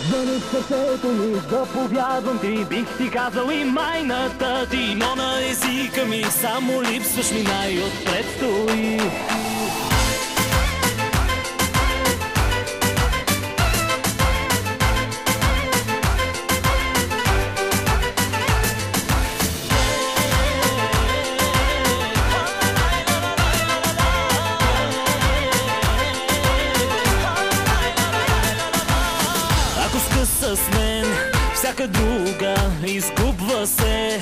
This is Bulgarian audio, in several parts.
Звъни в сърцето ми, заповядвам ти, бих ти казал и майната ти, но на езика ми само липсваш ми, най-отпред стои. С мен всяка друга изгубва се.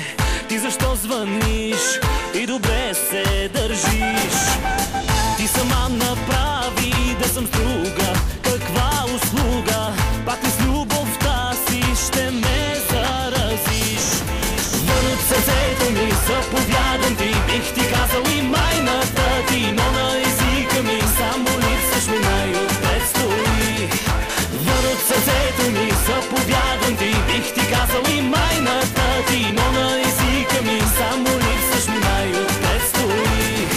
Ти защо звъниш и добре се държиш? Ти сама направи да съм с друга. Каква услуга? Пак ли с любовта си ще ме заразиш? Вън от сърцето ми, заповядам ти, бих ти казал и майната ти, но на езика ми само липсваш ми, най-отпред стои. Вън от сърцето ми, заповядам ти, бих ти казал и майната ти, но на езика ми само липсваш ми, най-отпред стои.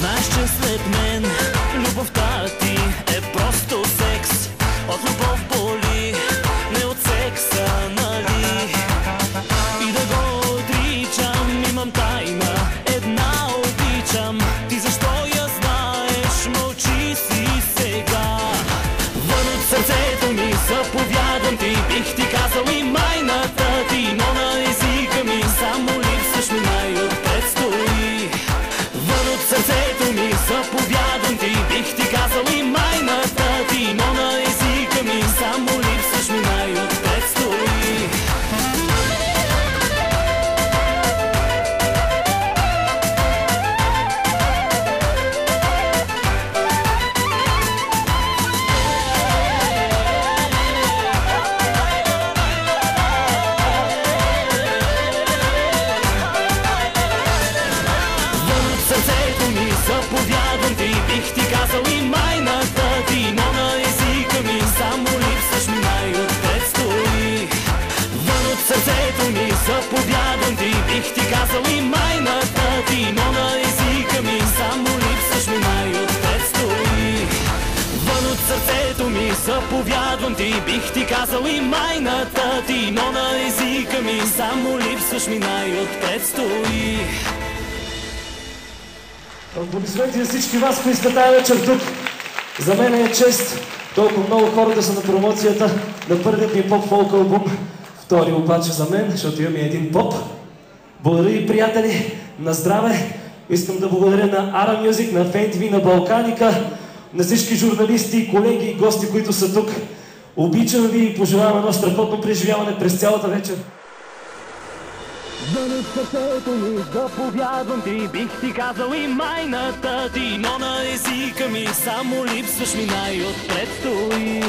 Знаеш, че след мен любовта ти е просто секс. От любов боли, не от секса, нали? И да го отричам, имам тайна, една обичам. Ти защо я знаеш, мълчи си сега. Вън от сърцето ми, заповядам ти, бих ти казал и майната ти, но на езика ми само липсваш ми, най-отпред стои. Вън от сърцето ми, заповядам ти, бих ти казал и майната ти, но на езика ми само липсваш ми, най-отпред стои. Заповядам ти, бих ти казал и майната ти, но на езика ми само липсваш ми, най-отпред стои. Вън от сърцето ми, заповядам ти, бих ти казал и майната ти, но на езика ми само липсваш ми, най-отпред стои. Вън от сърцето ми, заповядвам ти, бих ти казал и майната ти, но на езика ми само липсваш ми, най-отпред стои. Аплодисменти за всички вас, които сте тази вечер тук. За мен е чест толкова много хора да са на промоцията на първият ми поп-фолк албум. Втори обаче за мен, защото имаме един поп. Благодаря ви, приятели, на здраве. Искам да благодаря на Ara Music, на Фейн ТВ, на Балканика, на всички журналисти, колеги и гости, които са тук. Обичам ви и пожелавам едно страхотно преживяване през цялата вечер. Звъни в сърцето ми, заповядвам ти, бих ти казал и майната ти, но на езика ми само липсваш ми, най-отпред стои.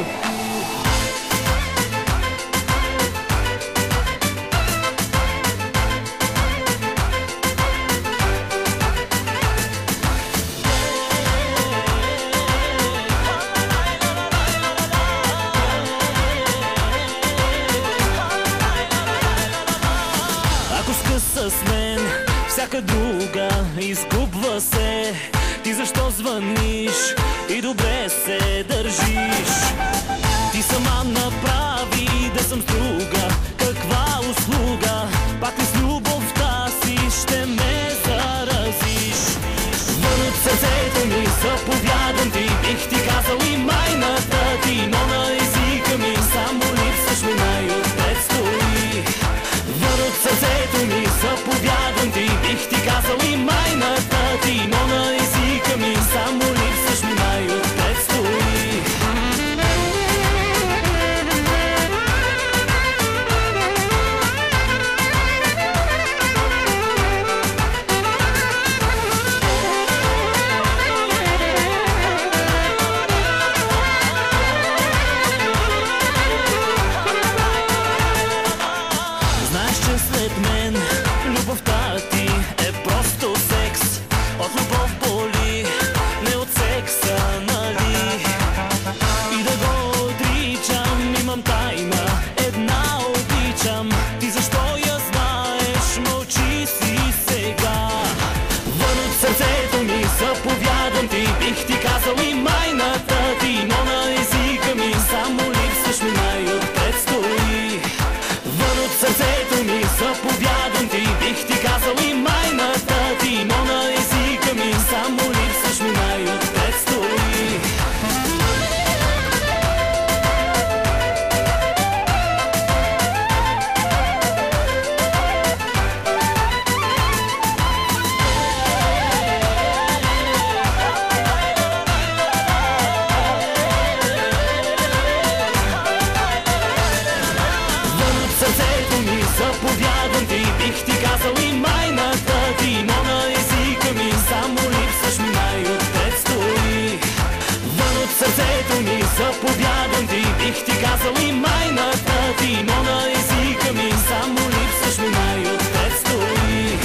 С мен всяка друга изгубва се. Ти защо звъниш и добре се държиш? Ти сама направи да съм с друга. Каква услуга? Пак ли с любовта си ще ме заразиш? Вън от сърцето ми, заповядам ти, бих ти казал и майната ти, но на езика ми само липсваш ми, най-отпред стои. Вън от сърцето ми, заповядам ти, бих ти казал и майната ти, но на езика ми само липсваш ми, най-отпред стои. бих ти казал и майната ти, но на езика ми само липсваш ми най-отпред стои.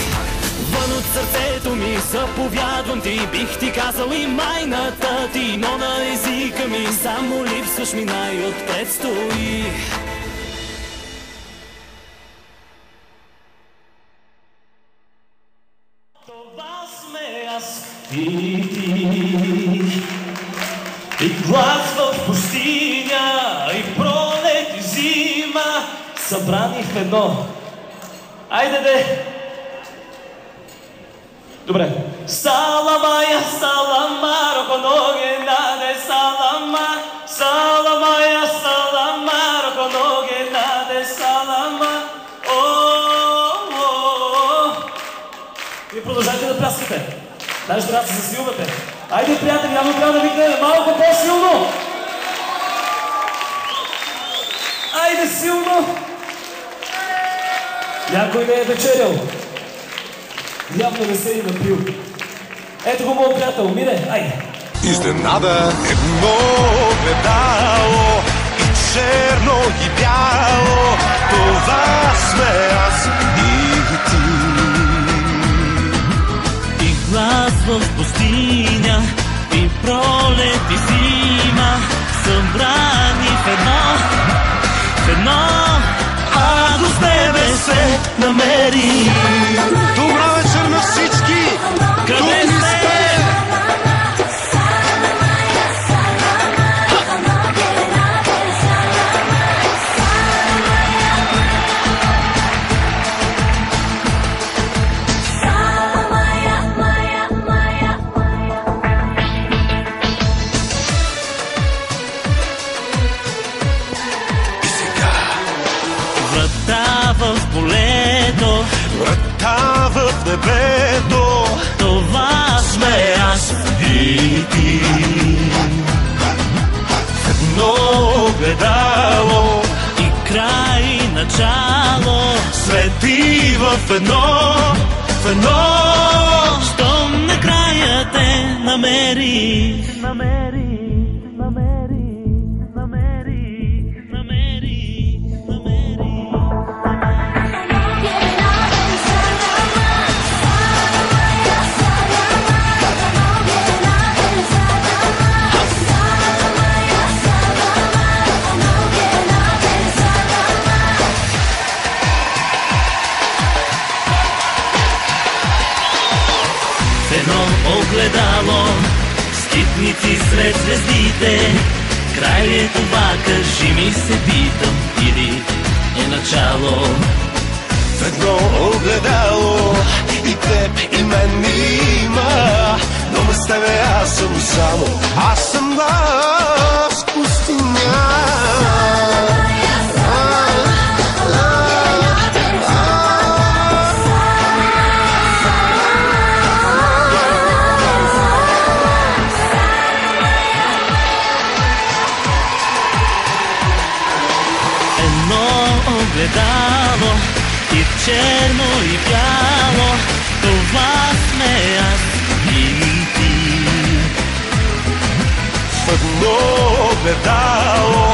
Вън от сърцето ми заповядвам ти, бих ти казал и майната ти, но на езика ми само липсваш ми най-отпред стои. Това сме аз и ти, и глас в пустиня, и пролет и зима, събрани в едно. Айде де! Добре. Саламая, салама, роконоге наде, салама, саламая, салама, роконоге наде, салама. Вие продължайте да пляскате. Даже трябва да се засилвате. Айде, приятели, явно трябва да викнем малко по-силно. Айде, силно. Някой не е вечерял. Явно не се е напил. Ето го, моят приятел, Мире, айде. Изненада едно огледало, и черно и бяло, това сме аз и ти. И глас в пустиня, и пролет и зима, събрани в едно, ако с тебе се намери. Добър вечер на всички! Къде сте? Врата в полето, врата в небето, това сме аз и ти. Едно огледало, и край и начало, свети в едно, щом накрая те намери. Огледало, скитници сред звездите, край ли е това, кажи ми се питам, или е начало? в едно огледало, и теб и мен има, но без тебе аз съм само, аз съм глас в пустиня. Огледало, и черно и бяло, това сме аз и ти. В едно огледало,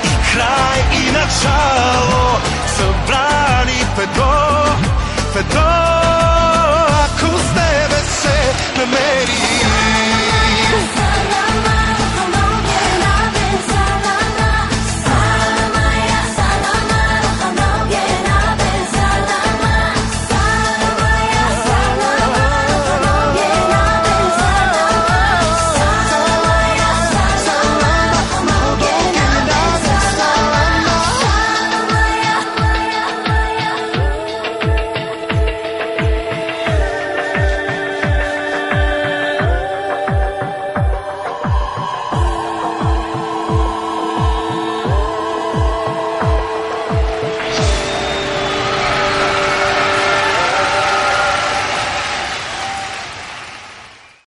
и край и начало, събрани в едно, ако с тебе се намери.